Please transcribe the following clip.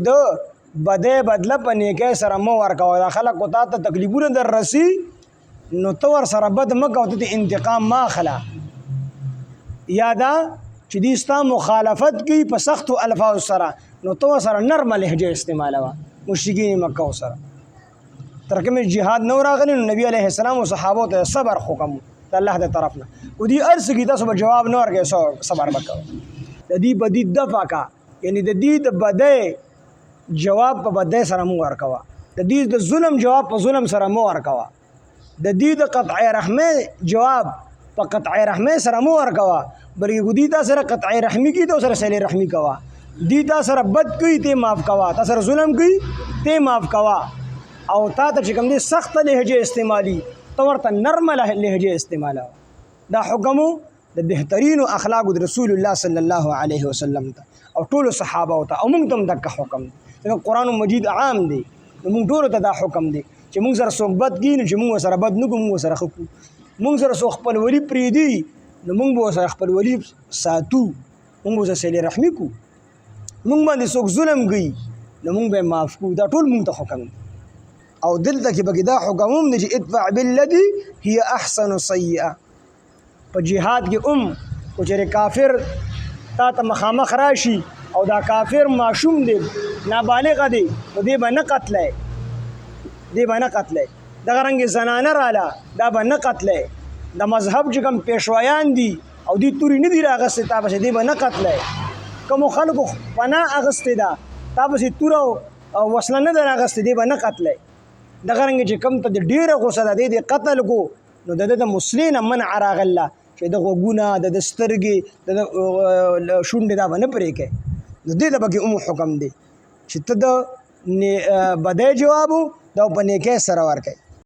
د بدې بدله په نیکۍ سره مه ورکوه. دا خلک تا ته تکلیفونه در رسي نو ته ورسره بد مه کوه، ته انتقام مه اخله. یا دا چې دوی ستا مخالفت کوي په سختو الفاظو سره نو ته ورسره نرمه لهجه استعمالوه. مشرکین مکه ورسره تر کومې جهاد نه راغلی نو نبي علیه السلام او صحابو ته صبر حکم د الله د طرف نه. او دوی هر څه کې تاسو به جواب نه ورکوئ، صبر به کوئ. د دې بدي دفع کا، یعنی د دې د بدۍ جواب په بدۍ سره مو ورکوه، د دې د ظلم جواب په ظلم سره مو ورکوه، د دې د قطع رحمۍ جواب په قطع رحمۍ سره مو ورکوه، بلکې دوی تا سره قطع رحمي کوي ته ورسره صلې رحمي کوه. دوی تا سره بد کوي ته معاف کوه، تا سره ظلم کوي ته معاف کوه. او تا ته چې کوم دی سخته لهجه استعمالي ته ورته نرمه لهجه استعمالوه. دا حکم د بهترینو اخلاقو د رسول الله صلی الله علیه وسلم ته او ټولو صحابه ته، او موږ ته هم دغه حکم دی. ځکه قرآن مجید عام دی نو موږ ټولو ته دا حکم دی چې موږ سره څوک بد کوي نو چې موږ ورسره بد نه کوو، موږ ورسره ښه کوو. موږ سره څوک خپلولي پرېږدي نو موږ به ورسره خپلولي ساتو، موږ به ورسره صلې رحمي کوو. موږ باندې څوک ظلم کوي نو موږ به یې معاف کوو. دا ټول موږ ته حکم دی. او دلته کې پکې دا حکم هم دی چې ادفع بالذي هي احسن سیئه. په جهاد کې خو چېرې کافر تا ته مخامخ راشي او دا کافر ماشوم دی نابالغه دی نو دی به نه قتلی، دی به نه قتلی. دغه رنګې زنانه راله دا به نه قتلی. د مذهب چې کوم پیشوایان دي او دوی تورې نه دي راغستې تا پسې، دی به نه قتلی. کومو خلکو پناه اخیستې ده تا پسې توره او وسله نه ده راغستې، دی به نه قتلی. دغه رنګې چې کوم ته د ډېره غوسه ده دی د قتل کو نو د ده د مسلې نه منع راغله چې د غوږونه د سترګې د شونډې دا به نه پرې کوي. نو دې ته پکې حکم دی چې ته د بدۍ جواب دا په نیکۍ سره ورکوي.